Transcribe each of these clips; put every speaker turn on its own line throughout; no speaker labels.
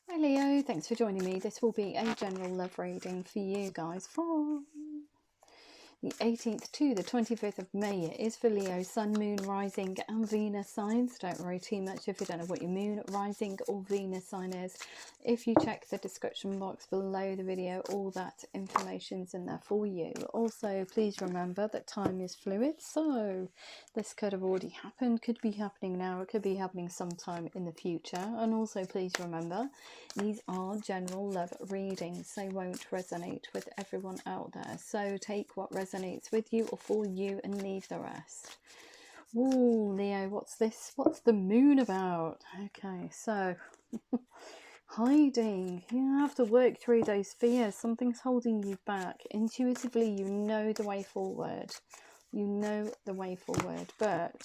Hi Leo, thanks for joining me. This will be a general love reading for you guys from the 18th to the 25th of May. It is for Leo, Sun, Moon, Rising and Venus signs. Don't worry too much if you don't know what your Moon, Rising or Venus sign is. If you check the description box below the video, all that information's in there for you. Also, please remember that time is fluid, so this could have already happened, could be happening now, it could be happening sometime in the future. And also please remember, these are general love readings. They won't resonate with everyone out there. So take what resonates with you or for you and leave the rest. Ooh, Leo, what's this? What's the moon about? Okay, so hiding. You have to work through those fears. Something's holding you back. Intuitively, you know the way forward. You know the way forward, but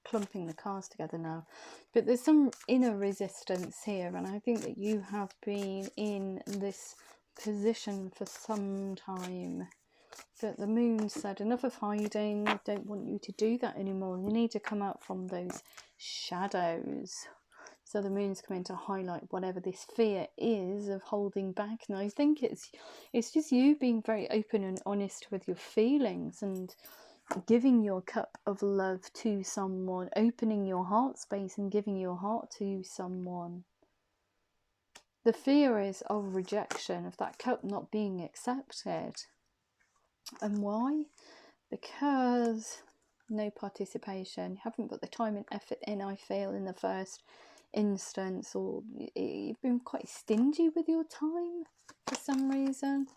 clumping the cards together now, but there's some inner resistance here, and I think that you have been in this position for some time. But the moon said enough of hiding, I don't want you to do that anymore. You need to come out from those shadows. So the moon's coming to highlight whatever this fear is of holding back. And I think it's just you being very open and honest with your feelings and giving your cup of love to someone, opening your heart space and giving your heart to someone. The fear is of rejection, of that cup not being accepted. And why? Because no participation. You haven't put the time and effort in, I feel, in the first instance, or you've been quite stingy with your time for some reason.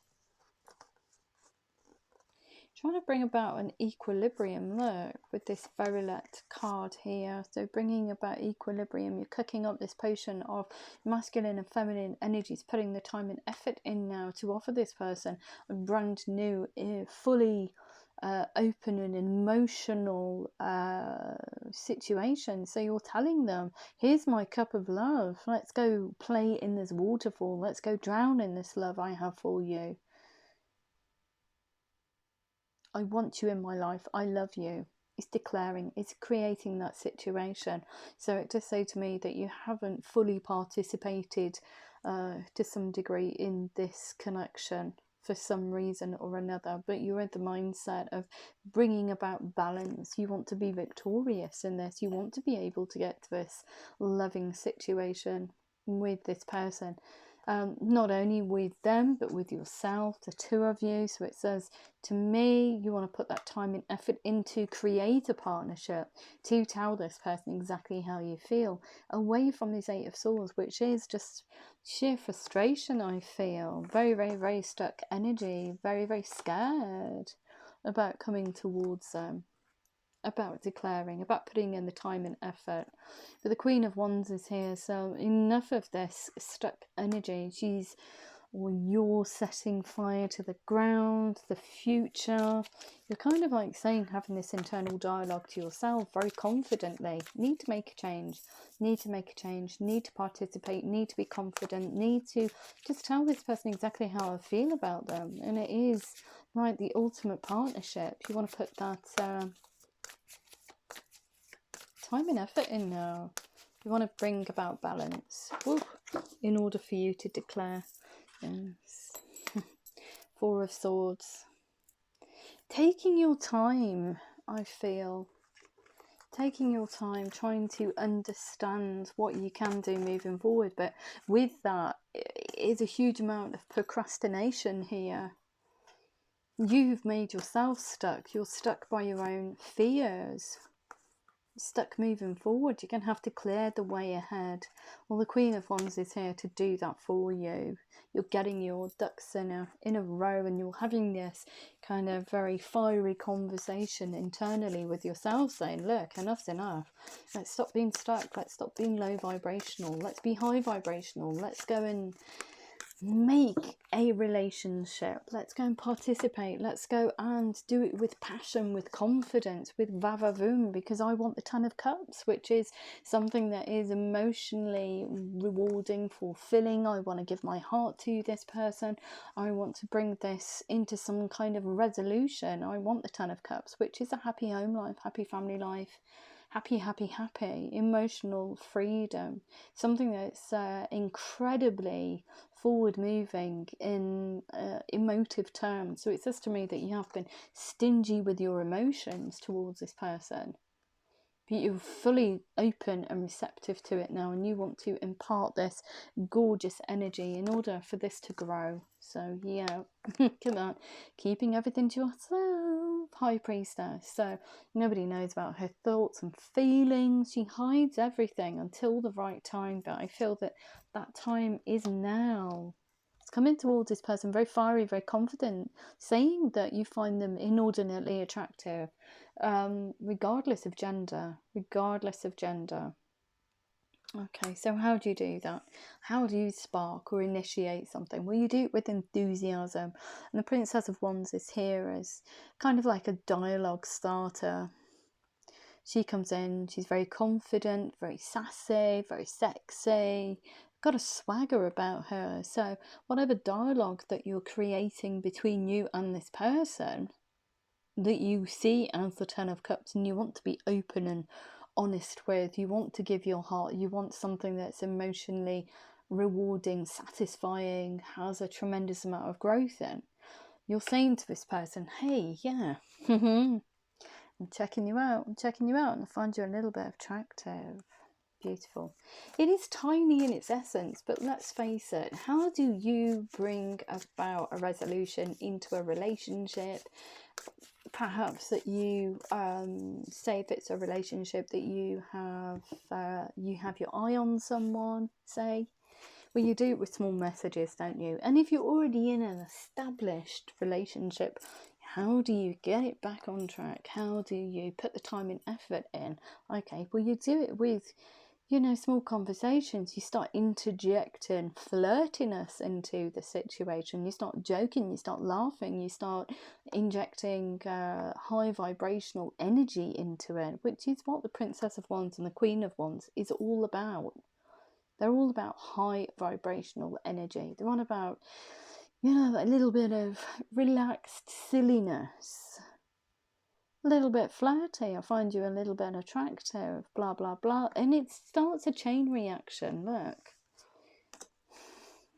Trying to bring about an equilibrium, look, with this Verilette card here. So bringing about equilibrium, you're cooking up this potion of masculine and feminine energies, putting the time and effort in now to offer this person a brand new, fully open and emotional situation. So you're telling them, here's my cup of love, let's go play in this waterfall, let's go drown in this love I have for you. I want you in my life. I love you. It's declaring, it's creating that situation. So it does say to me that you haven't fully participated to some degree in this connection for some reason or another, but you're in the mindset of bringing about balance. You want to be victorious in this. You want to be able to get to this loving situation with this person. Not only with them, but with yourself, the two of you. So it says, to me, you want to put that time and effort into create a partnership, to tell this person exactly how you feel, away from this Eight of Swords, which is just sheer frustration, I feel. Very, very, very stuck energy, very, very scared about coming towards them. About declaring, about putting in the time and effort. But the Queen of Wands is here, so enough of this stuck energy. You're setting fire to the ground, the future. You're kind of like saying, having this internal dialogue to yourself very confidently. Need to make a change, need to make a change, need to participate, need to be confident, need to just tell this person exactly how I feel about them. And it is like the ultimate partnership. You want to put that time and effort in now. You want to bring about balance in order for you to declare. Yes. Four of Swords. Taking your time, I feel. Taking your time, trying to understand what you can do moving forward. But with that is a huge amount of procrastination here. You've made yourself stuck. You're stuck by your own fears. Stuck moving forward. You're going to have to clear the way ahead. Well, the Queen of Wands is here to do that for you. You're getting your ducks in a row, and you're having this kind of very fiery conversation internally with yourself, saying, look, enough's enough. Let's stop being stuck. Let's stop being low vibrational. Let's be high vibrational. Let's go and make a relationship. Let's go and participate. Let's go and do it with passion, with confidence, with vavavoom, because I want the Ten of Cups, which is something that is emotionally rewarding, fulfilling. I want to give my heart to this person. I want to bring this into some kind of resolution. I want the Ten of Cups, which is a happy home life, happy family life, happy, happy, happy, emotional freedom, something that's incredibly forward moving in emotive terms. So it says to me that you have been stingy with your emotions towards this person, but you're fully open and receptive to it now, and you want to impart this gorgeous energy in order for this to grow. So yeah, come on, keeping everything to yourself, High Priestess. So nobody knows about her thoughts and feelings. She hides everything until the right time, but I feel that that time is now. It's coming towards this person very fiery, very confident, saying that you find them inordinately attractive, regardless of gender. Regardless of gender. Okay, so how do you do that? How do you spark or initiate something? Well, you do it with enthusiasm. And the Princess of Wands is here as kind of like a dialogue starter. She comes in, she's very confident, very sassy, very sexy, got a swagger about her. So whatever dialogue that you're creating between you and this person that you see as the Ten of Cups, and you want to be open and honest with, you want to give your heart, you want something that's emotionally rewarding, satisfying, has a tremendous amount of growth in, you're saying to this person, hey, yeah, I'm checking you out, and I find you a little bit attractive. Beautiful. It is tiny in its essence, but let's face it, how do you bring about a resolution into a relationship? Perhaps that you say, if it's a relationship that you have your eye on someone, say. Well, you do it with small messages, don't you? And if you're already in an established relationship, how do you get it back on track? How do you put the time and effort in? Okay, well, you do it with, small conversations. You start interjecting flirtiness into the situation. You start joking, you start laughing, you start injecting high vibrational energy into it, which is what the Princess of Wands and the Queen of Wands is all about. They're all about high vibrational energy. They're on about, a little bit of relaxed silliness, a little bit flirty. I find you a little bit attractive, blah, blah, blah. And it starts a chain reaction. Look.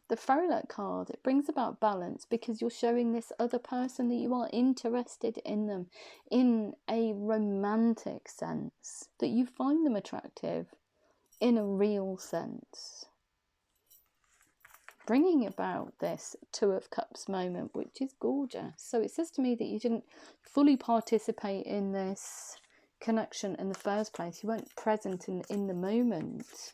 The Frolet card, it brings about balance because you're showing this other person that you are interested in them in a romantic sense, that you find them attractive in a real sense, bringing about this Two of Cups moment, which is gorgeous. So it says to me that you didn't fully participate in this connection in the first place. You weren't present in the moment,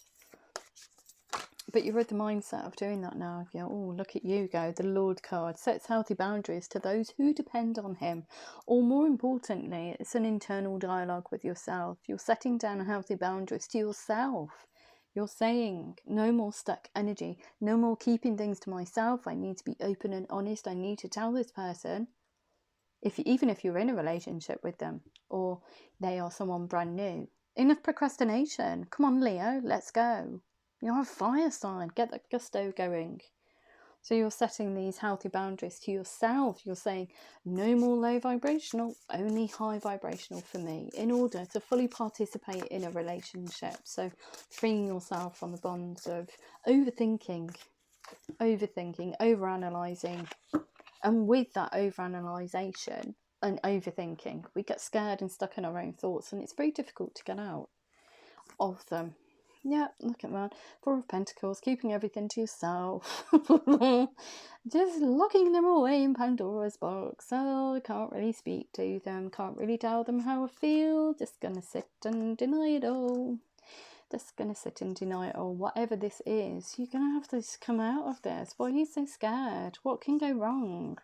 but you're at the mindset of doing that now. Oh, look at you go. The Lord card sets healthy boundaries to those who depend on him. Or more importantly, it's an internal dialogue with yourself. You're setting down healthy boundaries to yourself. You're saying, no more stuck energy, no more keeping things to myself. I need to be open and honest. I need to tell this person, even if you're in a relationship with them or they are someone brand new. Enough procrastination. Come on, Leo, let's go. You're a fire sign. Get that gusto going. So you're setting these healthy boundaries to yourself. You're saying, no more low vibrational, only high vibrational for me, in order to fully participate in a relationship. So freeing yourself from the bonds of overthinking, overanalyzing. And with that overanalyzation and overthinking, we get scared and stuck in our own thoughts, and it's very difficult to get out of them. Yeah, look at that. Four of Pentacles, keeping everything to yourself. Just locking them away in Pandora's box. So I can't really speak to them, can't really tell them how I feel. Just gonna sit and deny it all. Just gonna sit and deny it all. Whatever this is, you're gonna have to come out of this. Why are you so scared? What can go wrong?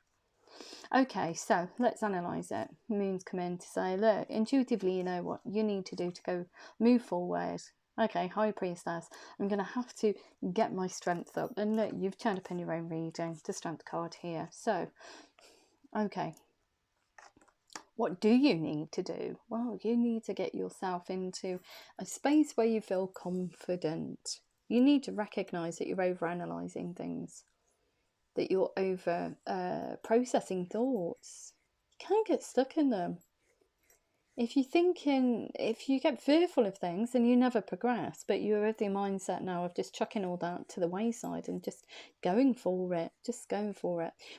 Okay, so let's analyse it. Moons come in to say, look, intuitively you know what you need to do to go move forward. Okay, High Priestess, I'm going to have to get my strength up. And look, you've turned up in your own reading, the Strength card here. So, okay, what do you need to do? Well, you need to get yourself into a space where you feel confident. You need to recognise that you're overanalyzing things, that you're over processing thoughts. You can't get stuck in them. If you get fearful of things, then you never progress. But you're of the mindset now of just chucking all that to the wayside and just going for it,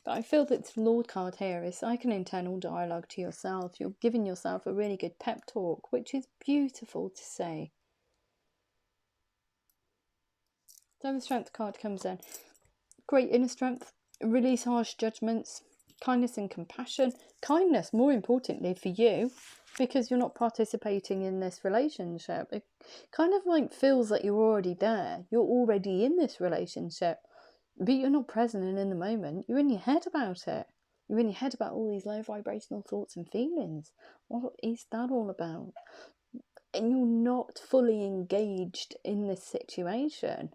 But I feel that the Lord card here is like an internal dialogue to yourself. You're giving yourself a really good pep talk, which is beautiful to see. So the Strength card comes in. Great inner strength, release harsh judgments, kindness and compassion. Kindness, more importantly for you, because you're not participating in this relationship. It kind of like feels like you're already there. You're already in this relationship, but you're not present and in the moment. You're in your head about it. You're in your head about all these low vibrational thoughts and feelings. What is that all about? And you're not fully engaged in this situation.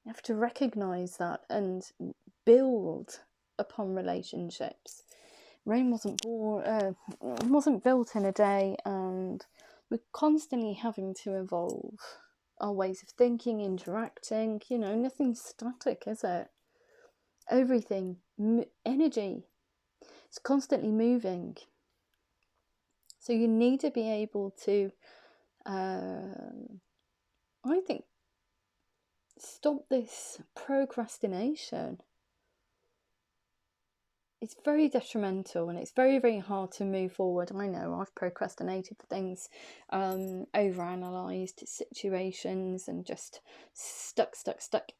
You have to recognise that and build upon relationships. Rome wasn't built in a day, and we're constantly having to evolve our ways of thinking, interacting. Nothing's static, is it? Everything, energy, it's constantly moving. So you need to be able to, I think, stop this procrastination. It's very detrimental, and it's very, very hard to move forward. I know I've procrastinated for things, overanalyzed situations, and just stuck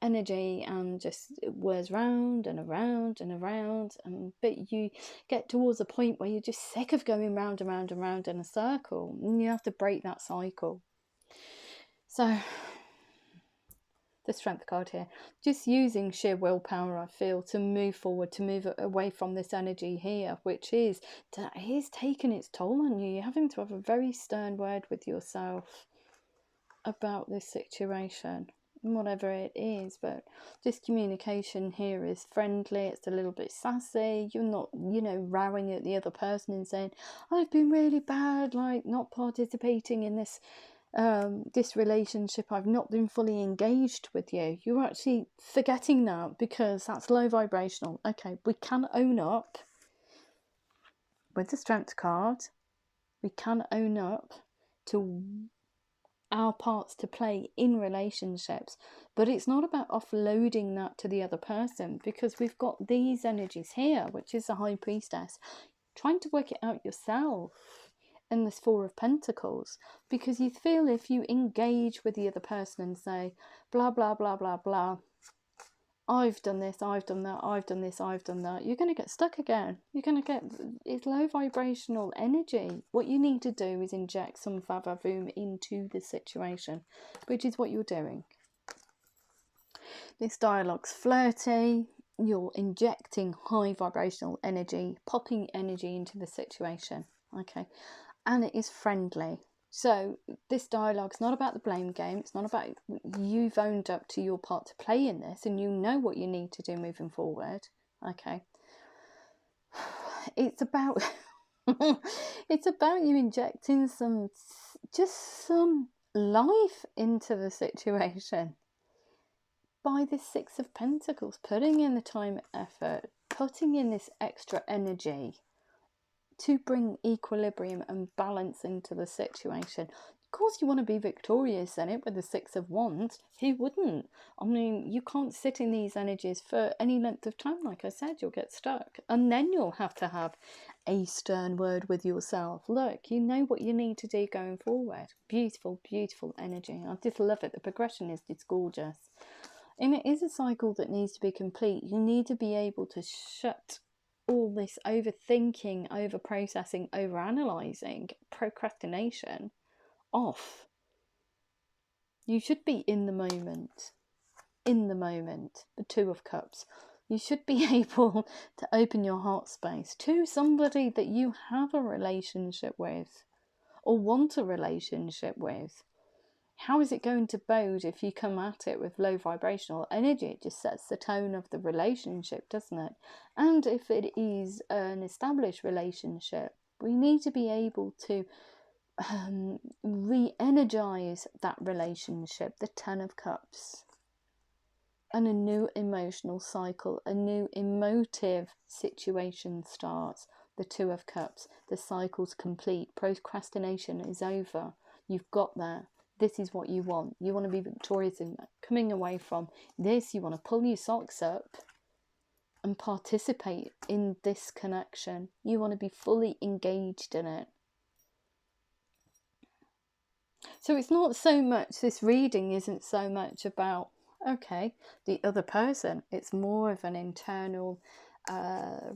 energy, and just whirs round and around and around. But you get towards a point where you're just sick of going round and round and round in a circle, and you have to break that cycle. So the Strength card here, just using sheer willpower, I feel, to move forward, to move away from this energy here, which is taking its toll on you. You're having to have a very stern word with yourself about this situation, whatever it is. But this communication here is friendly, it's a little bit sassy. You're not, rowing at the other person and saying, I've been really bad, like not participating in this relationship, I've not been fully engaged with you. You're actually forgetting that, because that's low vibrational. Okay, we can own up with the Strength card. We can own up to our parts to play in relationships, but it's not about offloading that to the other person, because we've got these energies here, which is the High Priestess, trying to work it out yourself in this Four of Pentacles, because you feel if you engage with the other person and say blah blah blah blah blah, I've done this, I've done that, I've done this, I've done that, you're going to get stuck again. It's low vibrational energy. What you need to do is inject some Vavavoom into the situation, which is what you're doing. This dialogue's flirty. You're injecting high vibrational energy, popping energy into the situation. Okay. And it is friendly. So this dialogue's not about the blame game. It's not about, you've owned up to your part to play in this, and you know what you need to do moving forward. Okay. It's about it's about you injecting some life into the situation by this Six of Pentacles, putting in the time, effort, putting in this extra energy to bring equilibrium and balance into the situation. Of course you want to be victorious in it with the Six of Wands. Who wouldn't? I mean, you can't sit in these energies for any length of time. Like I said, you'll get stuck, and then you'll have to have a stern word with yourself. Look, you know what you need to do going forward. Beautiful, beautiful energy. I just love it. The progression is just gorgeous, and it is a cycle that needs to be complete. You need to be able to shut all this overthinking, over processing, over analysing, procrastination off. You should be in the moment. The Two of Cups. You should be able to open your heart space to somebody that you have a relationship with or want a relationship with. How is it going to bode if you come at it with low vibrational energy? It just sets the tone of the relationship, doesn't it? And if it is an established relationship, we need to be able to re-energize that relationship, the Ten of Cups, and a new emotional cycle, a new emotive situation starts. the Two of Cups. The cycle's complete. Procrastination is over. You've got there. This is what you want. You want to be victorious in coming away from this. You want to pull your socks up and participate in this connection. You want to be fully engaged in it. So it's not so much, this reading isn't so much about, okay, the other person. It's more of an internal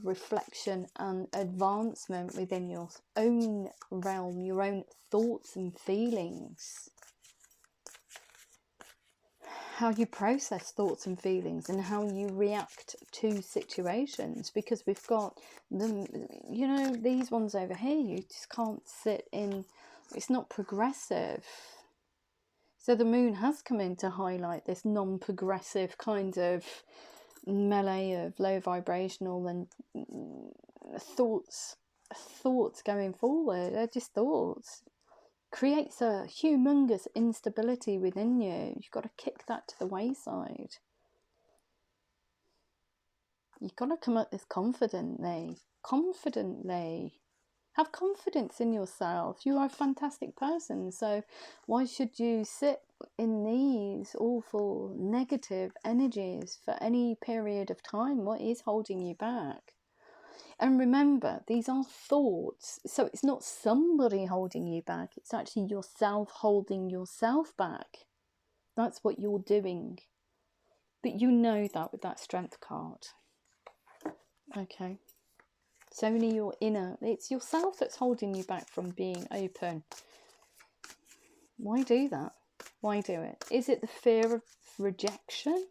reflection and advancement within your own realm, your own thoughts and feelings. How you process thoughts and feelings and how you react to situations, because we've got them, you know, these ones over here, you just can't sit in, it's not progressive. So the moon has come in to highlight this non-progressive kind of melee of low vibrational and thoughts going forward. They're just thoughts. Creates a humongous instability within you. You've got to kick that to the wayside. You've got to come at this confidently. Have confidence in yourself. You are a fantastic person. So why should you sit in these awful negative energies for any period of time? What is holding you back? And remember, these are thoughts. So it's not somebody holding you back. It's actually yourself holding yourself back. That's what you're doing. But you know that with that Strength card. Okay. It's only your inner. It's yourself that's holding you back from being open. Why do that? Why do it? Is it the fear of rejection?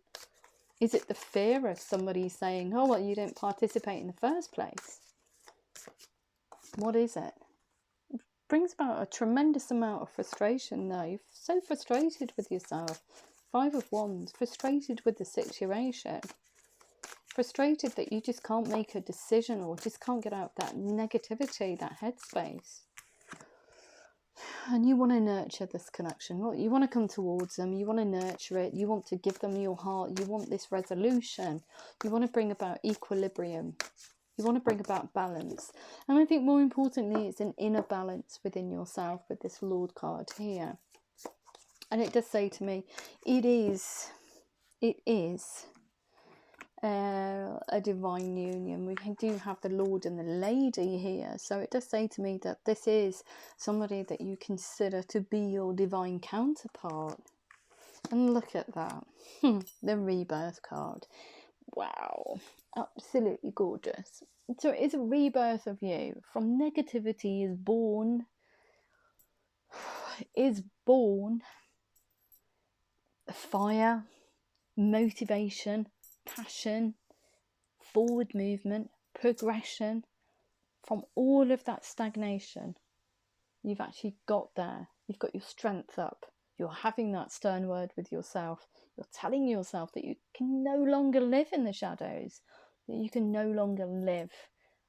Is it the fear of somebody saying, oh, well, you didn't participate in the first place? What is it? It brings about a tremendous amount of frustration, though. You're so frustrated with yourself. 5 of Wands, frustrated with the situation. Frustrated that you just can't make a decision or just can't get out of that negativity, that headspace. And you want to nurture this connection. You want to come towards them. You want to nurture it. You want to give them your heart. You want this resolution. You want to bring about equilibrium. You want to bring about balance. And I think more importantly, it's an inner balance within yourself with this Lord card here. And it does say to me, it is a divine union. We do have the Lord and the Lady here, so it does say to me that this is somebody that you consider to be your divine counterpart. And look at that, the Rebirth card. Wow, absolutely gorgeous. So it is a rebirth of you. From negativity is born fire, motivation, passion, forward movement, progression. From all of that stagnation, you've actually got there. You've got your strength up. You're having that stern word with yourself. You're telling yourself that you can no longer live in the shadows, that you can no longer live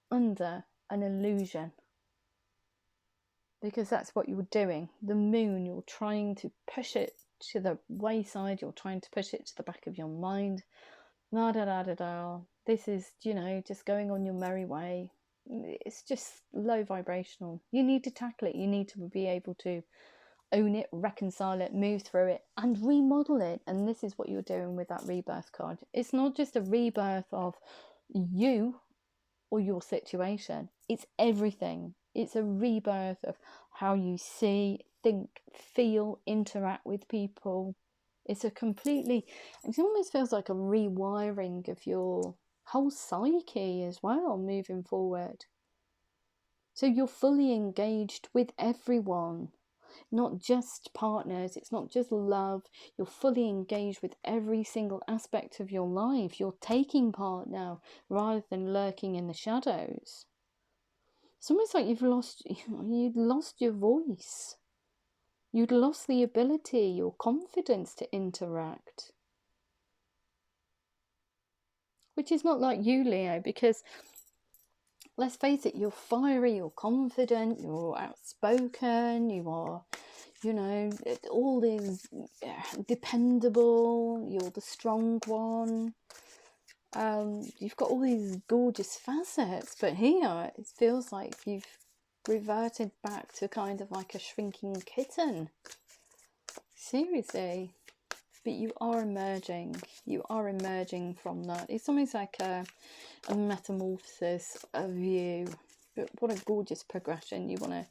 under an illusion. Because that's what you're doing. The moon, you're trying to push it to the wayside. You're trying to push it to the back of your mind. La da da da da. This is, just going on your merry way. It's just low vibrational. You need to tackle it. You need to be able to own it, reconcile it, move through it, and remodel it. And this is what you're doing with that rebirth card. It's not just a rebirth of you or your situation. It's everything. It's a rebirth of how you see, think, feel, interact with people. It's it almost feels like a rewiring of your whole psyche as well, moving forward. So you're fully engaged with everyone, not just partners. It's not just love. You're fully engaged with every single aspect of your life. You're taking part now rather than lurking in the shadows. It's almost like you'd lost your voice. You'd lost the ability, your confidence to interact. Which is not like you, Leo, because let's face it, you're fiery, you're confident, you're outspoken, you are, all these dependable, you're the strong one. you've got all these gorgeous facets, but here it feels like you've reverted back to kind of like a shrinking kitten. Seriously. But you are emerging from that. It's almost like a metamorphosis of you. But what a gorgeous progression. You want to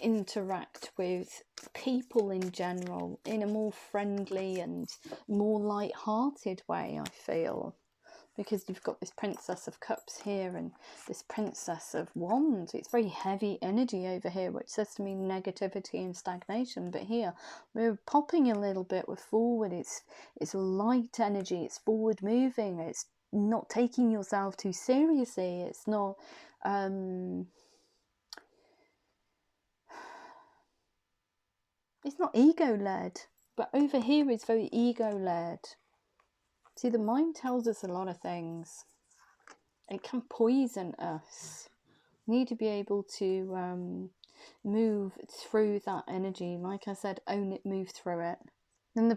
interact with people in general in a more friendly and more light-hearted way, I feel, because you've got this Princess of Cups here and this Princess of Wands. It's very heavy energy over here, which says to me negativity and stagnation, but here we're popping a little bit. We're forward. It's light energy, it's forward moving, it's not taking yourself too seriously, it's not ego-led, but over here it's very ego-led. See, the mind tells us a lot of things. It can poison us. You need to be able to move through that energy. Like I said, own it, move through it. And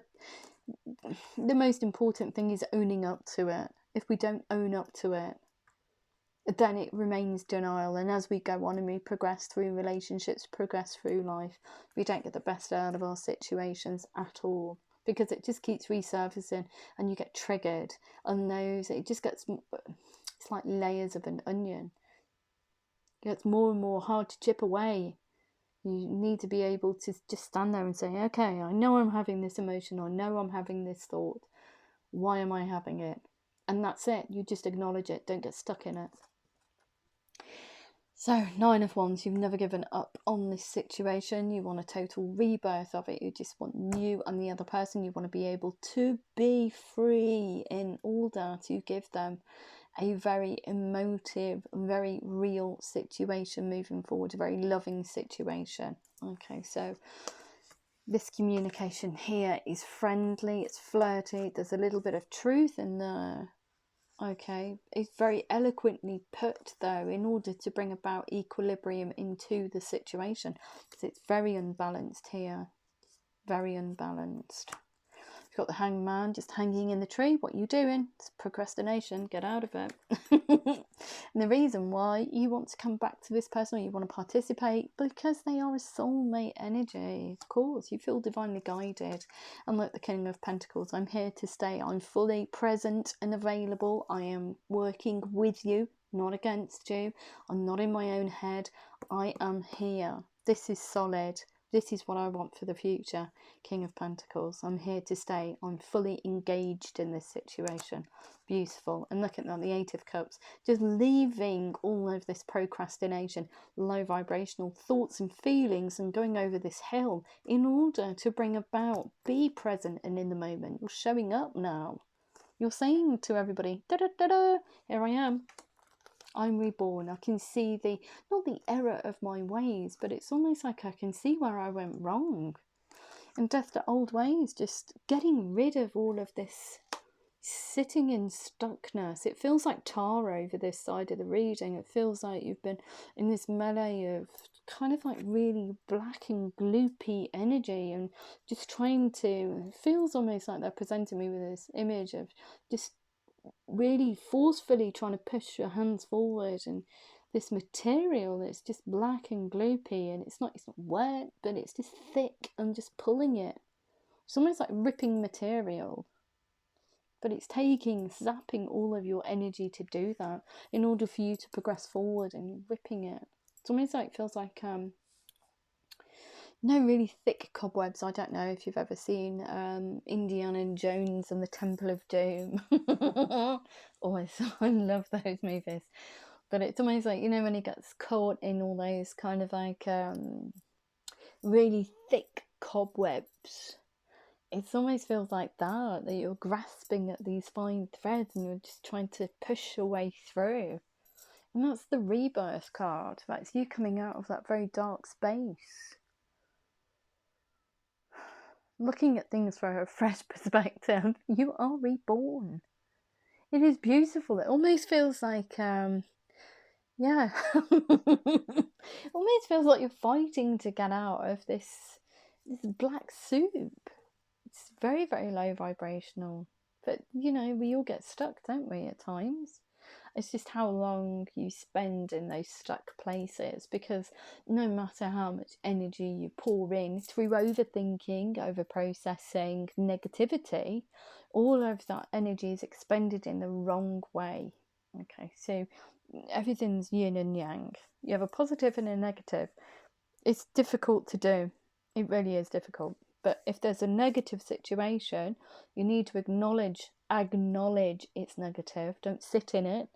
the most important thing is owning up to it. If we don't own up to it, then it remains denial. And as we go on and we progress through relationships, progress through life, we don't get the best out of our situations at all, because it just keeps resurfacing and you get triggered on those. It just gets, it's like layers of an onion. It gets more and more hard to chip away. You need to be able to just stand there and say, okay, I know I'm having this emotion, I know I'm having this thought. Why am I having it? And that's it. You just acknowledge it. Don't get stuck in it. So, 9 of Wands, you've never given up on this situation. You want a total rebirth of it. You just want you and the other person. You want to be able to be free in order to give them a very emotive, very real situation moving forward, a very loving situation. Okay, so this communication here is friendly, it's flirty, there's a little bit of truth in there. Okay, it's very eloquently put though, in order to bring about equilibrium into the situation, because it's very unbalanced here, very unbalanced. You've got the Hangman just hanging in the tree. What are you doing? It's procrastination. Get out of it. And the reason why you want to come back to this person, or you want to participate, because they are a soulmate energy. Of course, you feel divinely guided. And like the King of Pentacles, I'm here to stay. I'm fully present and available. I am working with you, not against you. I'm not in my own head. I am here. This is solid. This is what I want for the future. King of Pentacles. I'm here to stay. I'm fully engaged in this situation. Beautiful. And look at that, the 8 of Cups. Just leaving all of this procrastination, low vibrational thoughts and feelings, and going over this hill in order to bring about, be present and in the moment. You're showing up now. You're saying to everybody, da da da da, here I am. I'm reborn. I can see not the error of my ways, but it's almost like I can see where I went wrong. And death to old ways, just getting rid of all of this sitting in stuckness. It feels like tar over this side of the reading. It feels like you've been in this melee of kind of like really black and gloopy energy, and just trying to, it feels almost like they're presenting me with this image of just really forcefully trying to push your hands forward, and this material that's just black and gloopy, and it's not wet, but it's just thick and just pulling it. It's almost like ripping material, but it's zapping all of your energy to do that in order for you to progress forward, and ripping it. It's almost like, it feels like really thick cobwebs. I don't know if you've ever seen Indiana Jones and the Temple of Doom. Always, I love those movies. But it's almost like, when he gets caught in all those kind of like really thick cobwebs. It almost feels like that you're grasping at these fine threads and you're just trying to push your way through. And that's the rebirth card. That's you coming out of that very dark space. Looking at things from a fresh perspective, you are reborn. It is beautiful. It almost feels like, yeah, almost feels like you're fighting to get out of this black soup. It's very, very low vibrational. But, you know, we all get stuck, don't we, at times? It's just how long you spend in those stuck places, because no matter how much energy you pour in through overthinking, over processing, negativity, all of that energy is expended in the wrong way. Okay, so everything's yin and yang. You have a positive and a negative. It's difficult to do. It really is difficult. But if there's a negative situation, you need to acknowledge it's negative. Don't sit in it.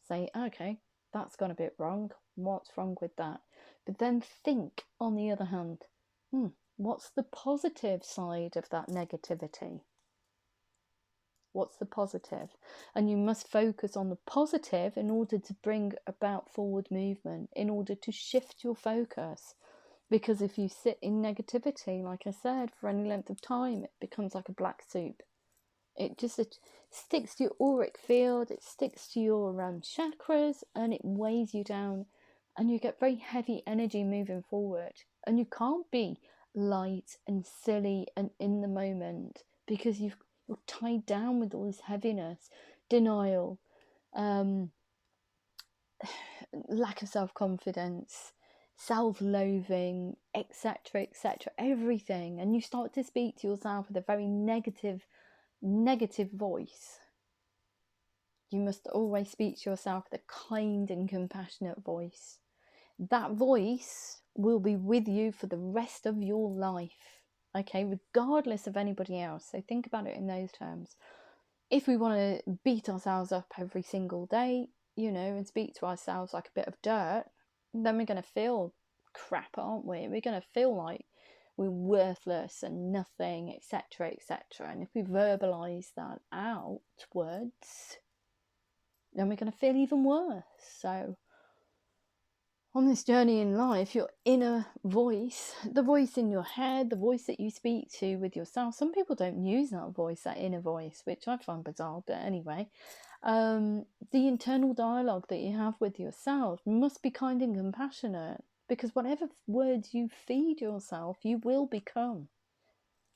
Say, okay, that's gone a bit wrong. What's wrong with that? But then think, on the other hand, what's the positive side of that negativity? What's the positive? And you must focus on the positive in order to bring about forward movement, in order to shift your focus. Because if you sit in negativity, like I said, for any length of time, it becomes like a black soup. It sticks to your auric field, it sticks to your chakras, and it weighs you down, and you get very heavy energy moving forward. And you can't be light and silly and in the moment, because you're tied down with all this heaviness, denial, lack of self-confidence, self-loathing, etc., everything. And you start to speak to yourself with a very negative voice. You must always speak to yourself with a kind and compassionate voice. That voice will be with you for the rest of your life, okay, regardless of anybody else. So think about it in those terms. If we want to beat ourselves up every single day, you know, and speak to ourselves like a bit of dirt, then we're going to feel crap, aren't we? We're going to feel like we're worthless and nothing, etc., etc. And if we verbalise that outwards, then we're going to feel even worse. So on this journey in life, your inner voice, the voice in your head, the voice that you speak to with yourself, some people don't use that voice, that inner voice, which I find bizarre, but anyway, the internal dialogue that you have with yourself must be kind and compassionate, because whatever words you feed yourself, you will become.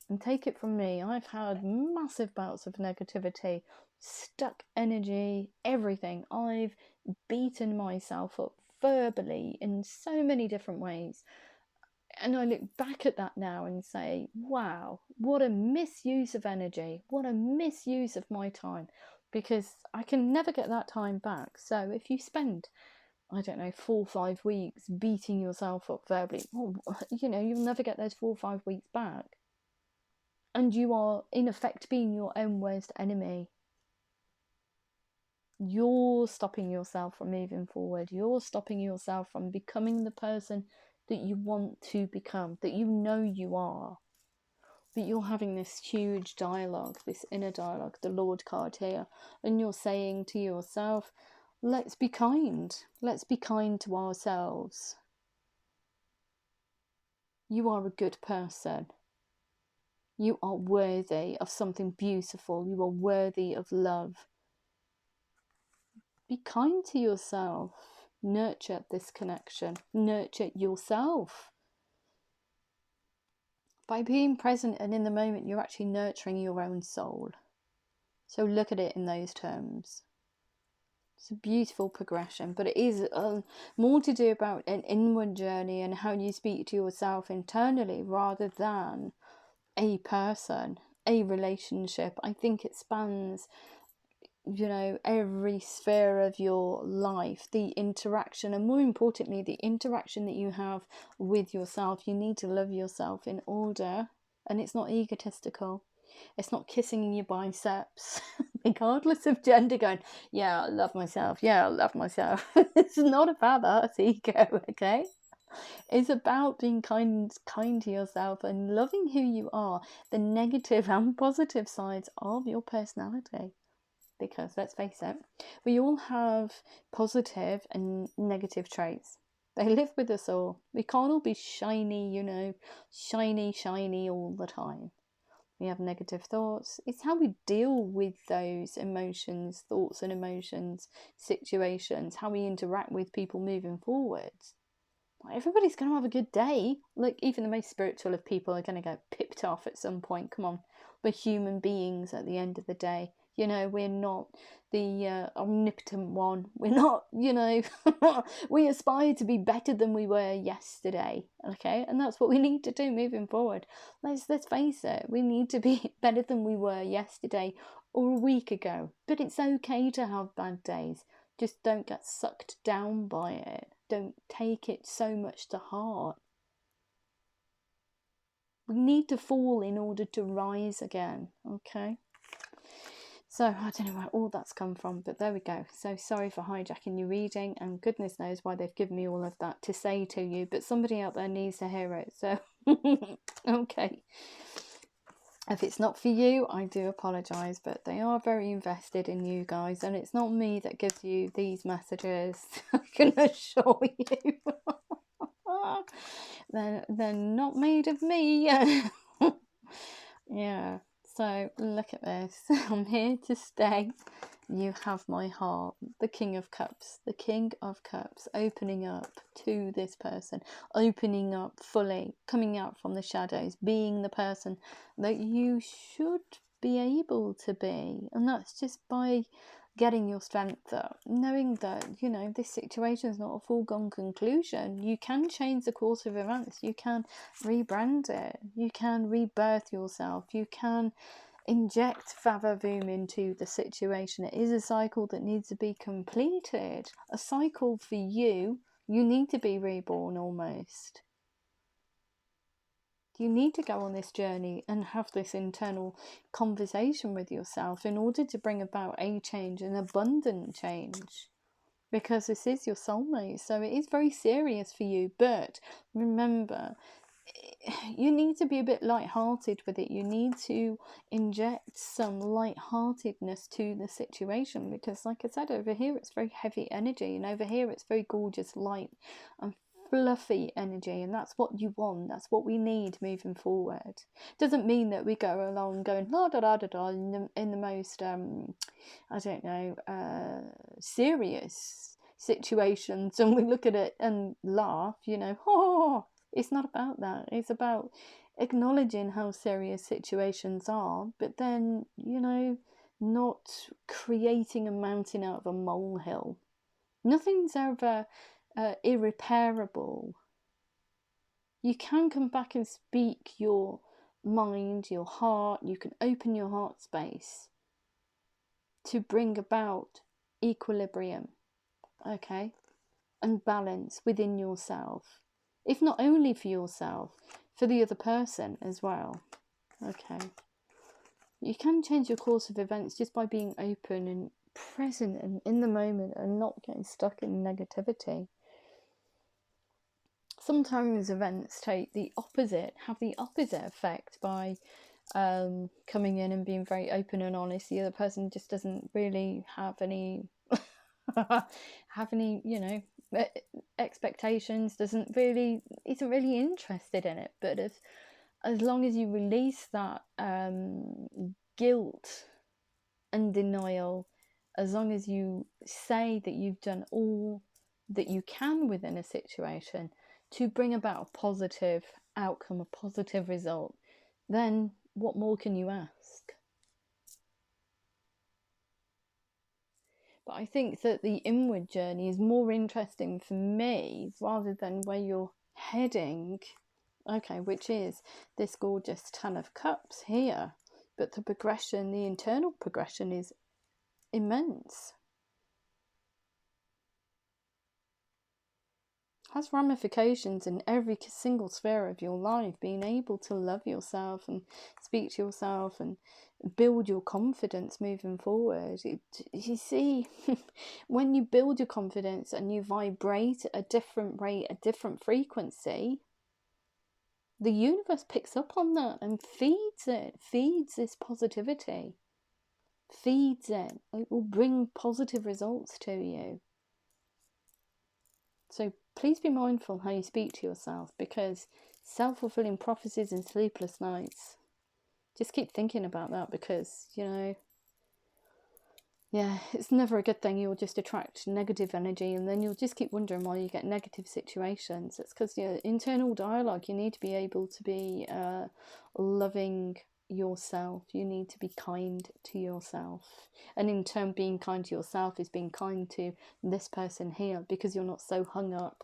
And take it from me, I've had massive bouts of negativity, stuck energy, everything. I've beaten myself up verbally in so many different ways. And I look back at that now and say, wow, what a misuse of energy, what a misuse of my time, because I can never get that time back. So if you spend, I don't know, 4 or 5 weeks beating yourself up verbally, well, you know, you'll never get those 4 or 5 weeks back. And you are, in effect, being your own worst enemy. You're stopping yourself from moving forward. You're stopping yourself from becoming the person that you want to become, that you know you are. But you're having this huge dialogue, this inner dialogue, the Lord card here, and you're saying to yourself, let's be kind. Let's be kind to ourselves. You are a good person. You are worthy of something beautiful. You are worthy of love. Be kind to yourself. Nurture this connection. Nurture yourself. By being present and in the moment, you're actually nurturing your own soul. So look at it in those terms. It's a beautiful progression, but it is more to do about an inward journey and how you speak to yourself internally rather than a person, a relationship. I think it spans, you know, every sphere of your life, the interaction, and more importantly, the interaction that you have with yourself. You need to love yourself in order, and it's not egotistical. It's not kissing in your biceps, regardless of gender, going, yeah, I love myself. Yeah, I love myself. It's not about that. It's ego, okay? It's about being kind to yourself and loving who you are, the negative and positive sides of your personality. Because let's face it, we all have positive and negative traits. They live with us all. We can't all be shiny, you know, shiny all the time. We have negative thoughts. It's how we deal with those emotions, thoughts and emotions, situations, how we interact with people moving forwards. Everybody's going to have a good day. Like, even the most spiritual of people are going to get pipped off at some point. Come on, we're human beings at the end of the day. You know, we're not the omnipotent one. We're not, you know, we aspire to be better than we were yesterday, okay? And that's what we need to do moving forward. Let's face it, we need to be better than we were yesterday or a week ago. But it's okay to have bad days. Just don't get sucked down by it. Don't take it so much to heart. We need to fall in order to rise again, okay? So, I don't know where all that's come from, but there we go. So, sorry for hijacking your reading, and goodness knows why they've given me all of that to say to you, but somebody out there needs to hear it, so, okay. If it's not for you, I do apologise, but they are very invested in you guys, and it's not me that gives you these messages, I can assure you. They're not made of me. Yeah, so look at this. I'm here to stay. You have my heart. The King of Cups. The King of Cups. Opening up to this person. Opening up fully. Coming out from the shadows. Being the person that you should be able to be. And that's just by getting your strength up, knowing that, you know, this situation is not a foregone conclusion. You can change the course of events, you can rebrand it, you can rebirth yourself, you can inject Vavavoom into the situation. It is a cycle that needs to be completed, a cycle for you. You need to be reborn almost. You need to go on this journey and have this internal conversation with yourself in order to bring about a change, an abundant change, because this is your soulmate, so it is very serious for you. But remember, you need to be a bit light-hearted with it. You need to inject some light-heartedness to the situation, because like I said, over here it's very heavy energy, and over here it's very gorgeous, light and fluffy energy, and that's what you want. That's what we need moving forward. Doesn't mean that we go along going la da da da da in the most I don't know, serious situations, and we look at it and laugh, you know. Oh, it's not about that. It's about acknowledging how serious situations are, but then, you know, not creating a mountain out of a molehill. Nothing's ever irreparable. You can come back and speak your mind, your heart. You can open your heart space to bring about equilibrium, okay, and balance within yourself. If not only for yourself, for the other person as well, okay. You can change your course of events just by being open and present and in the moment and not getting stuck in negativity. Sometimes events have the opposite effect by coming in and being very open and honest. The other person just doesn't really have any you know, expectations, isn't really interested in it. But as long as you release that guilt and denial, as long as you say that you've done all that you can within a situation to bring about a positive outcome, a positive result, then what more can you ask? But I think that the inward journey is more interesting for me rather than where you're heading, okay, which is this gorgeous Ten of Cups here. But the progression, the internal progression, is immense. Has ramifications in every single sphere of your life. Being able to love yourself and speak to yourself and build your confidence moving forward. You see, when you build your confidence and you vibrate at a different rate, a different frequency, the universe picks up on that and feeds it, feeds this positivity, feeds it. It will bring positive results to you. So please be mindful how you speak to yourself, because self-fulfilling prophecies and sleepless nights, just keep thinking about that, because, you know, yeah, it's never a good thing. You'll just attract negative energy, and then you'll just keep wondering why you get negative situations. It's because your internal dialogue, you need to be able to be loving yourself. You need to be kind to yourself. And in turn, being kind to yourself is being kind to this person here, because you're not so hung up.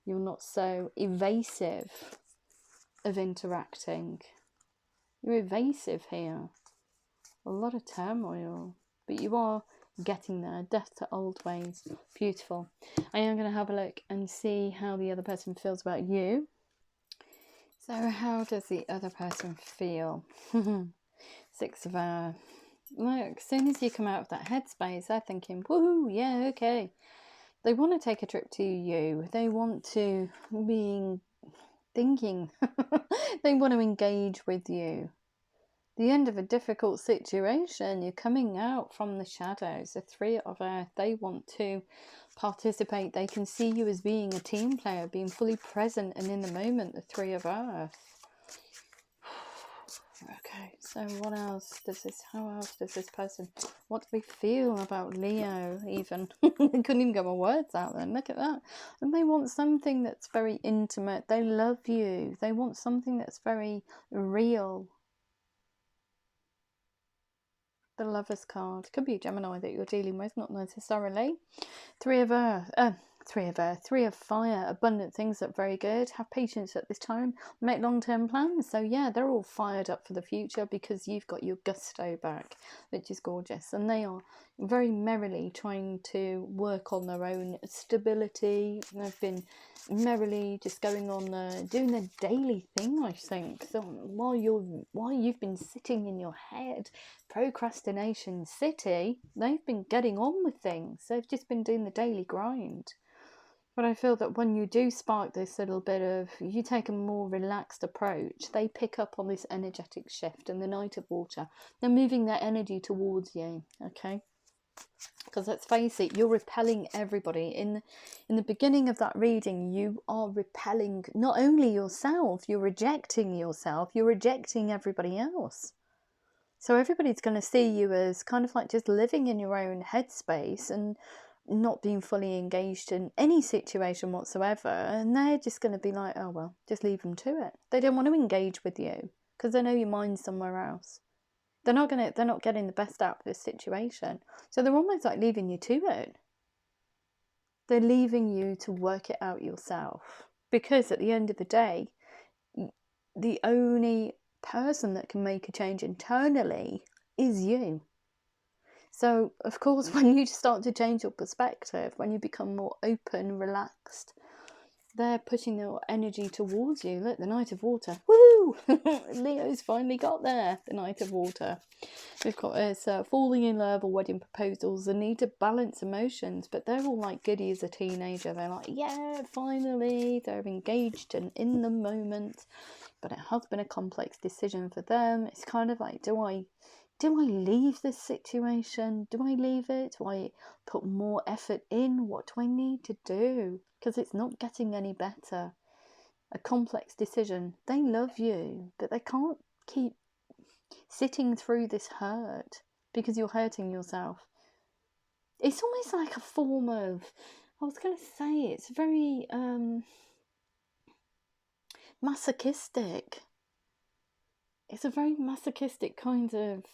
You're not so evasive of interacting. You're evasive here. A lot of turmoil. But you are getting there. Death to old ways. Beautiful. I am going to have a look and see how the other person feels about you. So how does the other person feel? 6 of Look, as soon as you come out of that headspace, they're thinking, woohoo, yeah, okay. They want to take a trip to you. They want to be thinking. They want to engage with you. The end of a difficult situation. You're coming out from the shadows. The 3 of Earth, they want to participate. They can see you as being a team player, being fully present and in the moment. The 3 of Earth. Okay, so what else does this, how else does this person, what do we feel about Leo even? I couldn't even get my words out then, look at that. And they want something that's very intimate. They love you. They want something that's very real. The Lover's card. Could be a Gemini that you're dealing with, not necessarily. 3 of Earth. 3 of Earth. 3 of Fire. Abundant things that are very good. Have patience at this time. Make long-term plans. So yeah, they're all fired up for the future because you've got your gusto back, which is gorgeous. And they are very merrily trying to work on their own stability. They've been merrily just going on doing their daily thing, I think. So while you've been sitting in your head, procrastination city, they've been getting on with things. They've just been doing the daily grind. But I feel that when you do spark this little bit of, you take a more relaxed approach, they pick up on this energetic shift. And the Knight of Water, they're moving their energy towards you, okay? Because let's face it, you're repelling everybody. In the beginning of that reading, you are repelling not only yourself, you're rejecting yourself, you're rejecting everybody else. So everybody's going to see you as kind of like just living in your own headspace and not being fully engaged in any situation whatsoever. And they're just going to be like, oh, well, just leave them to it. They don't want to engage with you because they know your mind's somewhere else. They're not getting the best out of this situation. So they're almost like leaving you to it. They're leaving you to work it out yourself. Because at the end of the day, the only person that can make a change internally is you. So of course, when you start to change your perspective, when you become more open, relaxed, they're putting their energy towards you. Look, the Knight of Water. Woo! Leo's finally got there. The Knight of Water. We've got falling in love or wedding proposals, the need to balance emotions, but they're all like giddy as a teenager. They're like, yeah, finally, they're engaged and in the moment. But it has been a complex decision for them. It's kind of like, do I leave this situation? Do I leave it? Do I put more effort in? What do I need to do? Because it's not getting any better. A complex decision. They love you, but they can't keep sitting through this hurt because you're hurting yourself. It's almost like a form of, I was going to say, it's very masochistic. It's a very masochistic kind of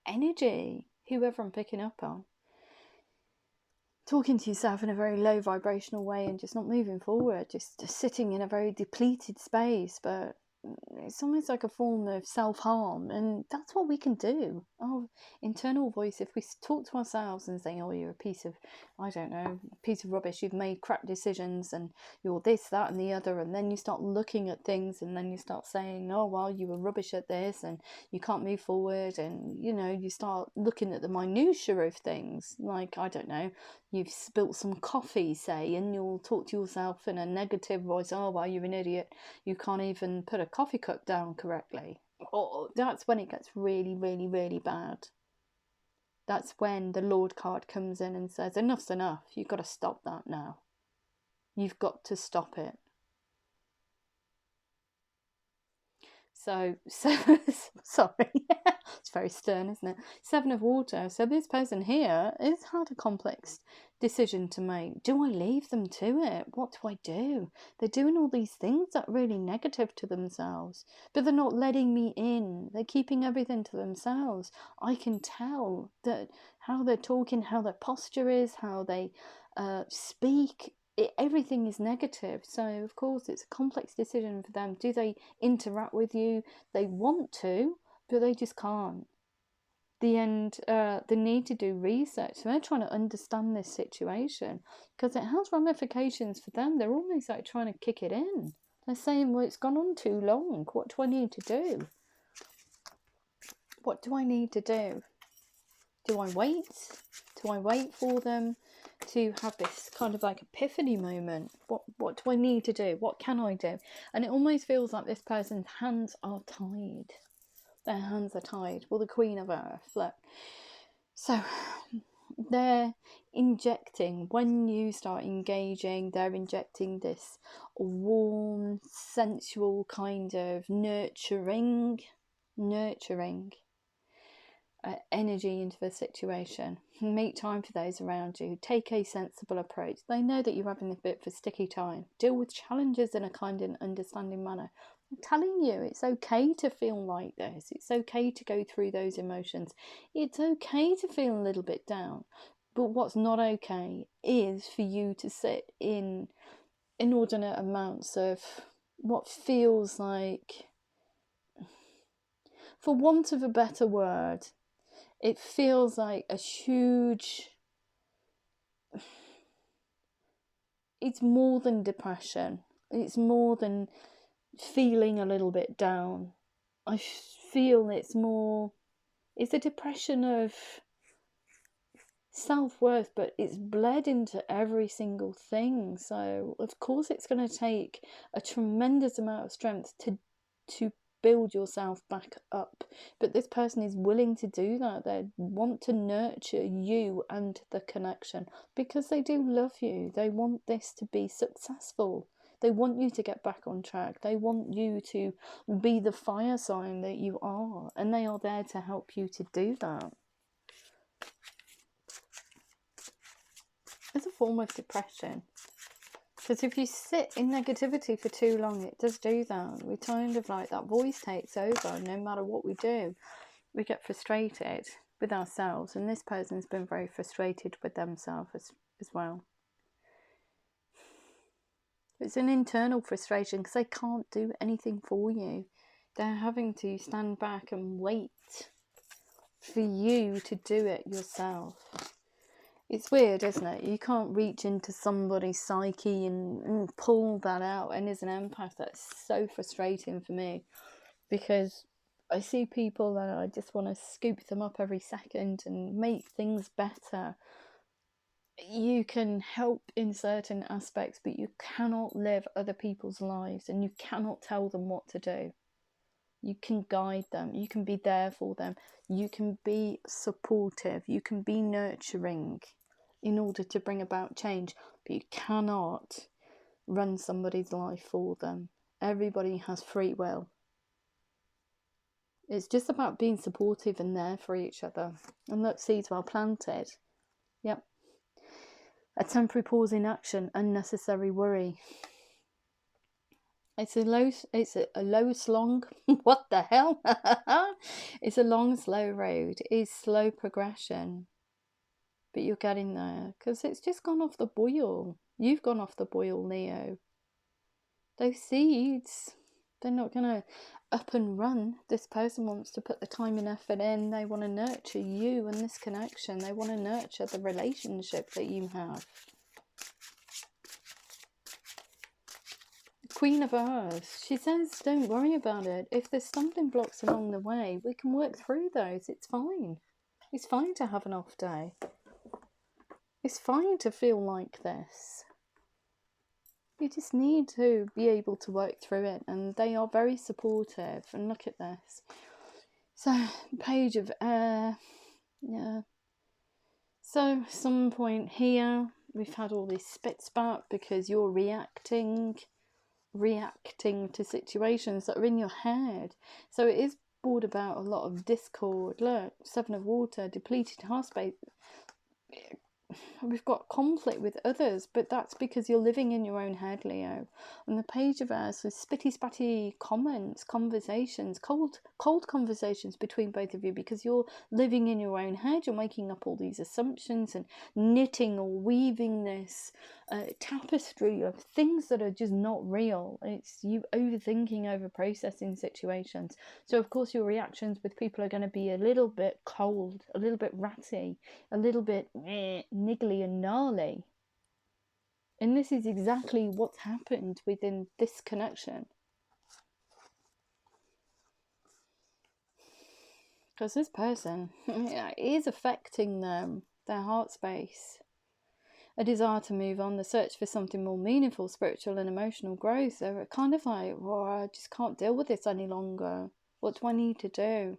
energy, whoever I'm picking up on. Talking to yourself in a very low vibrational way and just not moving forward, just sitting in a very depleted space, but it's almost like a form of self-harm, and that's what we can do. Our internal voice, if we talk to ourselves and say, oh, you're a piece of, I don't know, piece of rubbish, you've made crap decisions and you're this, that and the other, and then you start looking at things and then you start saying, oh, well, you were rubbish at this and you can't move forward, and you start looking at the minutiae of things, like, I don't know, you've spilt some coffee, say, and you'll talk to yourself in a negative voice, oh, well, you're an idiot, you can't even put a coffee cup down correctly. Oh, that's when it gets really, really, really bad. That's when the Lord card comes in and says, enough's enough, you've got to stop that now. You've got to stop it. So sorry, it's very stern, isn't it? 7 of Water. So this person here has had a complex decision to make. Do I leave them to it? What do I do? They're doing all these things that are really negative to themselves, but they're not letting me in. They're keeping everything to themselves. I can tell that how they're talking, how their posture is, how they speak. Everything is negative. So of course it's a complex decision for them. Do they interact with you? They want to, but they just can't. They need to do research. So they're trying to understand this situation because it has ramifications for them. They're almost like trying to kick it in. They're saying, well, it's gone on too long. What do I need to do? What do I need to do? Do I wait? Do I wait for them to have this kind of like epiphany moment? What do I need to do? What can I do? And it almost feels like this person's hands are tied. Their hands are tied. Well, the Queen of Earth, look. So they're injecting, when you start engaging, they're injecting this warm, sensual kind of nurturing energy into the situation. Make time for those around you. Take a sensible approach. They know that you're having a bit of a sticky time. Deal with challenges in a kind and understanding manner. I'm telling you, it's okay to feel like this. It's okay to go through those emotions. It's okay to feel a little bit down. But what's not okay is for you to sit in inordinate amounts of what feels like, for want of a better word, it feels like a huge... It's more than depression. It's more than feeling a little bit down. I feel it's a depression of self-worth, but it's bled into every single thing. So of course it's going to take a tremendous amount of strength to build yourself back up, but this person is willing to do that. They want to nurture you and the connection because they do love you. They want this to be successful. They want you to get back on track. They want you to be the fire sign that you are, and they are there to help you to do that. It's a form of depression. Because if you sit in negativity for too long, it does do that. We kind of like, that voice takes over. No matter what we do, we get frustrated with ourselves. And this person's been very frustrated with themselves as well. It's an internal frustration because they can't do anything for you. They're having to stand back and wait for you to do it yourself. It's weird, isn't it? You can't reach into somebody's psyche and pull that out. And as an empath, that's so frustrating for me because I see people that I just want to scoop them up every second and make things better. You can help in certain aspects, but you cannot live other people's lives and you cannot tell them what to do. You can guide them. You can be there for them. You can be supportive. You can be nurturing in order to bring about change, but you cannot run somebody's life for them. Everybody has free will. It's just about being supportive and there for each other. And look, seeds well planted. Yep. A temporary pause in action, unnecessary worry. It's a low slong. What the hell? It's a long, slow road. It's slow progression. But you're getting there because it's just gone off the boil. You've gone off the boil, Leo. Those seeds, they're not going to up and run. This person wants to put the time and effort in. They want to nurture you and this connection. They want to nurture the relationship that you have. Queen of Earth, she says, don't worry about it. If there's stumbling blocks along the way, we can work through those. It's fine. It's fine to have an off day. It's fine to feel like this. You just need to be able to work through it, and they are very supportive. And look at this. So, Page of Air. Yeah. So, some point here, we've had all this spit spat because you're reacting reacting to situations that are in your head. So it is brought about a lot of discord. Look, Seven of Water, depleted heart space. We've got conflict with others, but that's because you're living in your own head, Leo. And the Page of Earth was spitty spatty comments, conversations, cold conversations between both of you, because you're living in your own head. You're making up all these assumptions and knitting or weaving this tapestry of things that are just not real. It's you overthinking, over processing situations. So of course your reactions with people are going to be a little bit cold, a little bit ratty, a little bit niggly and gnarly. And this is exactly what's happened within this connection. Because this person is affecting them, their heart space. A desire to move on, the search for something more meaningful, spiritual and emotional growth. They're kind of like, well, I just can't deal with this any longer. What do I need to do?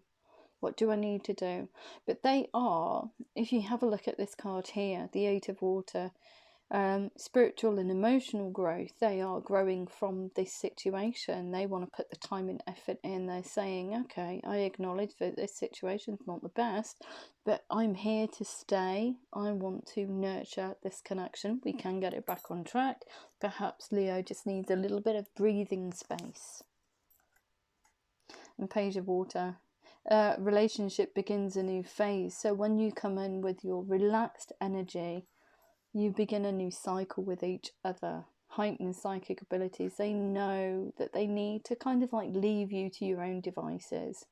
What do I need to do? But they are, if you have a look at this card here, the Eight of Water, spiritual and emotional growth. They are growing from this situation. They want to put the time and effort in. They're saying, okay, I acknowledge that this situation's not the best, but I'm here to stay. I want to nurture this connection. We can get it back on track. Perhaps Leo just needs a little bit of breathing space. And Page of Water, relationship begins a new phase. So when you come in with your relaxed energy, you begin a new cycle with each other. Heightened psychic abilities. They know that they need to kind of like leave you to your own devices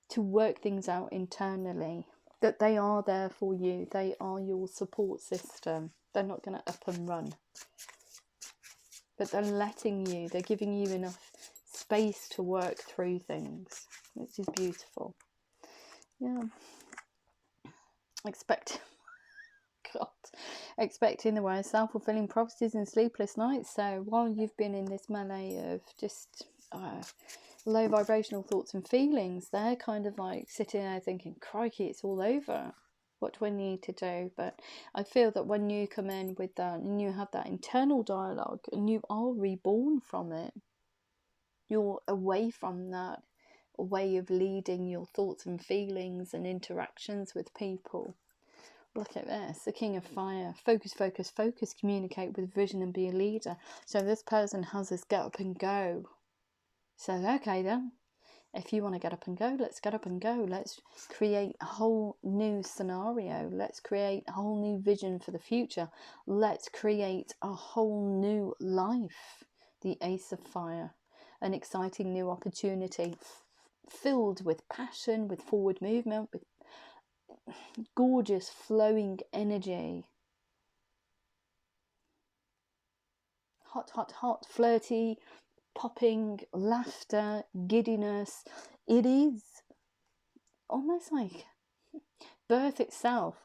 to work things out internally. That they are there for you. They are your support system. They're not going to up and run. But they're letting you, they're giving you enough space to work through things, which is beautiful. Yeah. Expecting the worst, self-fulfilling prophecies and sleepless nights. So while you've been in this melee of just low vibrational thoughts and feelings, they're kind of like sitting there thinking, crikey, it's all over. What do I need to do? But I feel that when you come in with that and you have that internal dialogue and you are reborn from it, you're away from that way of leading your thoughts and feelings and interactions with people. Look at this, the King of Fire. Focus, focus, focus. Communicate with vision and be a leader. So this person has this get up and go. So, okay then. If you want to get up and go, let's get up and go. Let's create a whole new scenario. Let's create a whole new vision for the future. Let's create a whole new life. The Ace of Fire. An exciting new opportunity. Filled with passion, with forward movement, with gorgeous flowing energy. Hot, hot, hot, flirty, popping, laughter, giddiness. It is almost like birth itself.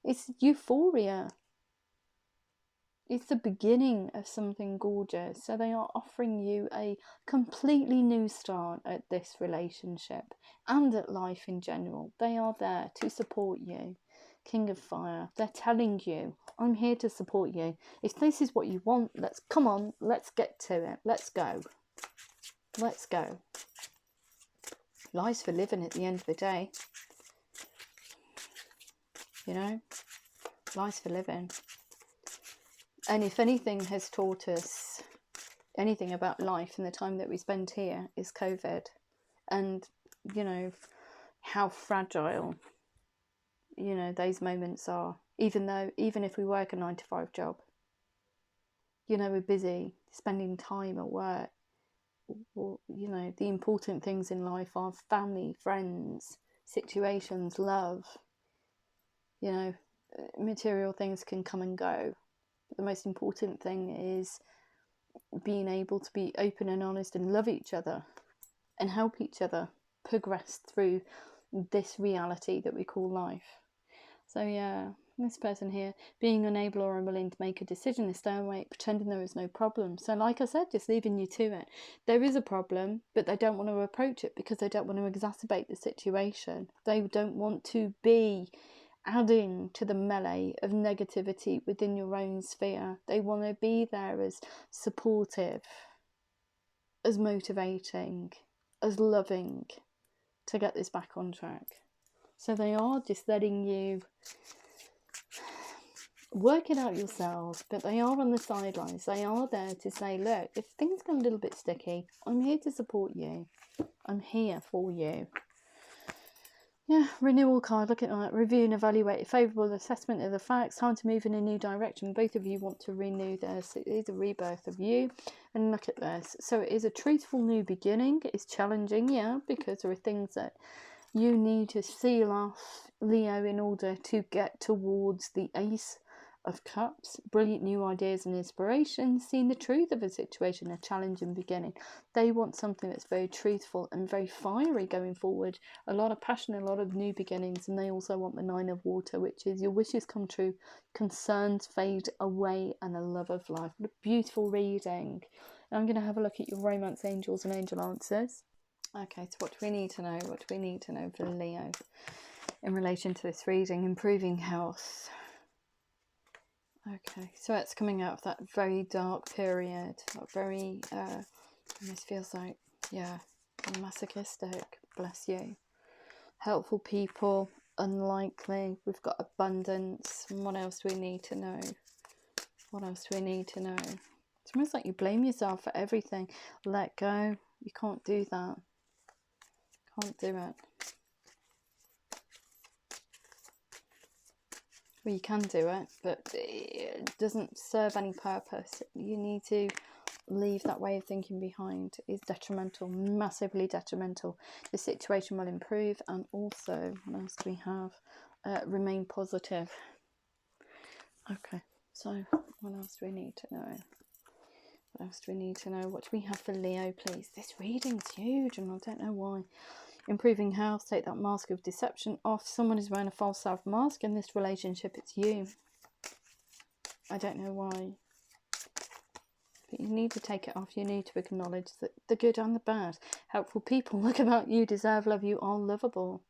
It's euphoria. It's the beginning of something gorgeous. So they are offering you a completely new start at this relationship and at life in general. They are there to support you. King of Fire. They're telling you, I'm here to support you. If this is what you want, let's get to it. Let's go. Let's go. Life's for living at the end of the day. You know? Life's for living. And if anything has taught us anything about life and the time that we spend here is COVID. And, you know, how fragile, you know, those moments are. Even if we work a 9-to-5 job, you know, we're busy spending time at work. Or, you know, the important things in life are family, friends, situations, love. You know, material things can come and go. But the most important thing is being able to be open and honest and love each other and help each other progress through this reality that we call life. So yeah, this person here, being unable or unwilling to make a decision, is staying away, pretending there is no problem. So like I said, just leaving you to it. There is a problem, but they don't want to approach it because they don't want to exacerbate the situation. They don't want to be adding to the melee of negativity within your own sphere. They want to be there as supportive, as motivating, as loving to get this back on track. So they are just letting you work it out yourselves, but they are on the sidelines. They are there to say, look, if things get a little bit sticky, I'm here to support you. I'm here for you. Yeah, renewal card, look at that. Review and evaluate. Favourable assessment of the facts. Time to move in a new direction. Both of you want to renew this. It is a rebirth of you. And look at this. So it is a truthful new beginning. It's challenging, yeah, because there are things that you need to seal off, Leo, in order to get towards the Ace of Cups. Brilliant new ideas and inspiration. Seeing the truth of a situation, a challenging beginning. They want something that's very truthful and very fiery going forward. A lot of passion, a lot of new beginnings. And they also want the Nine of Water, which is your wishes come true, concerns fade away, and a love of life. What a beautiful reading. And I'm going to have a look at your romance angels and angel answers. Okay, so what do we need to know? What do we need to know for Leo in relation to this reading? Improving health. Okay, so it's coming out of that very dark period. That very, this feels like, yeah, masochistic. Bless you. Helpful people. Unlikely. We've got abundance. And what else do we need to know? What else do we need to know? It's almost like you blame yourself for everything. Let go. You can't do that. Can't do it. Well, you can do it, but it doesn't serve any purpose. You need to leave that way of thinking behind. It's detrimental, massively detrimental. The situation will improve, and also, what else do we have? Remain positive. Okay, so what else do we need to know? What else do we need to know? What do we have for Leo, please? This reading's huge, and I don't know why. Improving health, take that mask of deception off. Someone is wearing a false self mask in this relationship. It's you. I don't know why. But you need to take it off. You need to acknowledge that the good and the bad. Helpful people, look about you, deserve love, you are lovable.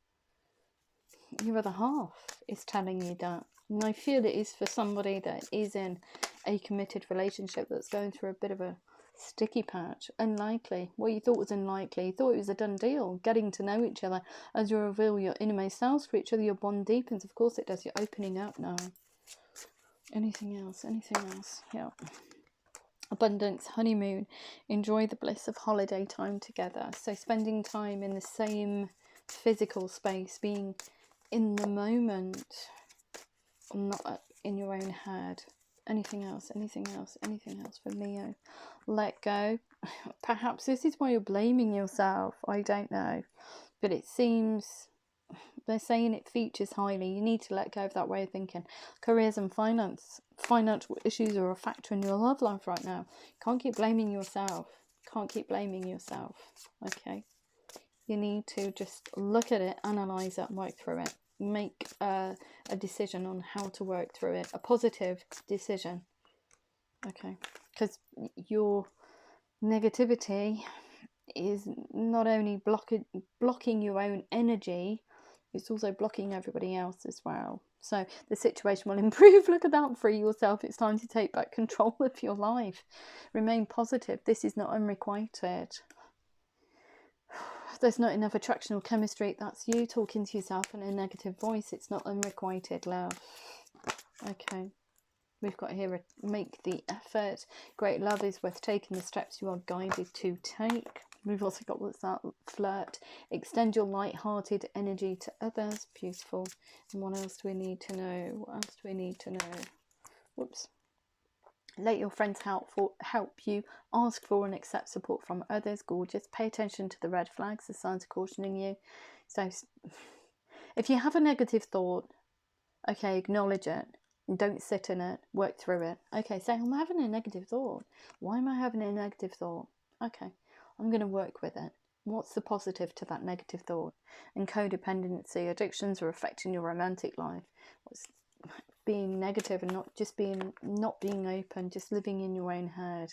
Your other half is telling you that. And I feel it is for somebody that is in a committed relationship that's going through a bit of a sticky patch. Unlikely. What you thought was unlikely, you thought it was a done deal. Getting to know each other. As you reveal your innermost selves for each other, your bond deepens. Of course it does. You're opening up now. Anything else? Anything else? Yeah. Abundance, honeymoon. Enjoy the bliss of holiday time together. So spending time in the same physical space, being in the moment, not in your own head. Anything else? Anything else? Anything else for Leo? Let go. Perhaps this is why you're blaming yourself. I don't know. But it seems they're saying it features highly. You need to let go of that way of thinking. Careers and finance. Financial issues are a factor in your love life right now. Can't keep blaming yourself. Can't keep blaming yourself. Okay. You need to just look at it, analyse it, and work through it. Make a decision on how to work through it. A positive decision. Okay. Because your negativity is not only blocking your own energy, it's also blocking everybody else as well. So the situation will improve. Look at that. Free yourself. It's time to take back control of your life. Remain positive. This is not unrequited. There's not enough attraction or chemistry. That's you talking to yourself in a negative voice. It's not unrequited love. Okay. We've got here, make the effort. Great love is worth taking the steps you are guided to take. We've also got, what's that? Flirt. Extend your light-hearted energy to others. Beautiful. And what else do we need to know? What else do we need to know? Whoops. Let your friends help you. Ask for and accept support from others. Gorgeous. Pay attention to the red flags. The signs are cautioning you. So if you have a negative thought, okay, acknowledge it. Don't sit in it. Work through it. Okay, say, I'm having a negative thought. Why am I having a negative thought? Okay, I'm going to work with it. What's the positive to that negative thought? And codependency, addictions are affecting your romantic life. What's being negative and not being open, just living in your own head.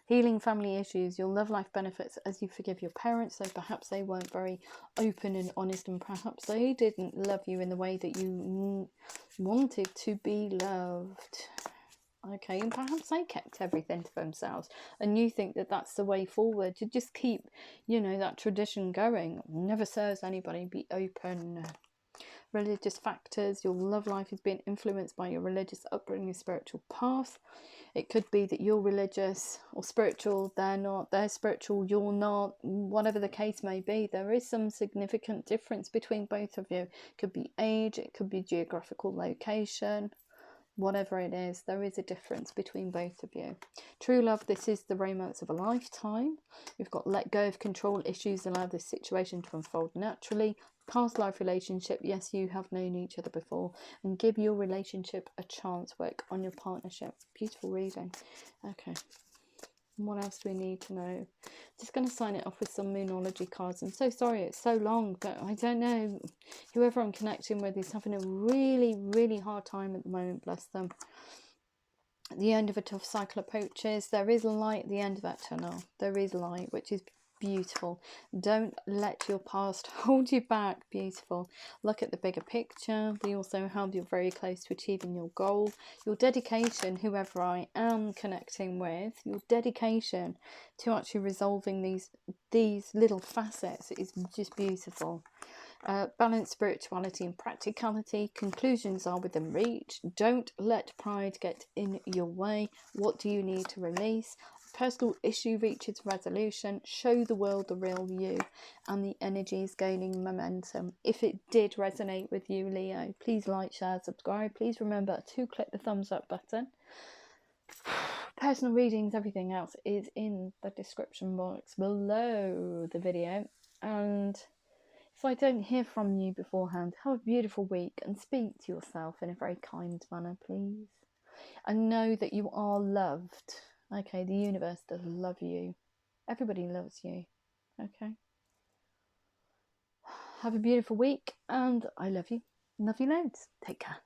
Healing family issues, your love life benefits as you forgive your parents. So perhaps they weren't very open and honest, and perhaps they didn't love you in the way that you wanted to be loved. Okay, and perhaps they kept everything to themselves, and you think that that's the way forward. You just keep, that tradition going. Never serves anybody. Be open. Religious factors, your love life is being influenced by your religious upbringing, spiritual path. It could be that you're religious or spiritual, they're not, they're spiritual, you're not. Whatever the case may be, there is some significant difference between both of you. It could be age, it could be geographical location. Whatever it is, there is a difference between both of you. True love, this is the romance of a lifetime. We've got let go of control issues, allow this situation to unfold naturally. Past life relationship, yes, you have known each other before, and give your relationship a chance. Work on your partnership. Beautiful reading. Okay, what else do we need to know? Just going to sign it off with some Moonology cards. I'm so sorry it's so long, but I don't know. Whoever I'm connecting with is having a really, really hard time at the moment, bless them. At the end of a tough cycle approaches, there is light at the end of that tunnel. There is light, which is beautiful. Don't let your past hold you back. Beautiful. Look at the bigger picture. We also have you're very close to achieving your goal. Your dedication, whoever I am connecting with, your dedication to actually resolving these little facets is just beautiful. Balance spirituality and practicality. Conclusions are within reach. Don't let pride get in your way. What do you need to release? Personal issue reaches resolution. Show the world the real you, and the energy is gaining momentum. If it did resonate with you, Leo, please like, share, subscribe. Please remember to click the thumbs up button. Personal readings, everything else is in the description box below the video. And if I don't hear from you beforehand, have a beautiful week and speak to yourself in a very kind manner, please. And know that you are loved. Okay, the universe does love you. Everybody loves you. Okay. Have a beautiful week, and I love you. Love you loads. Take care.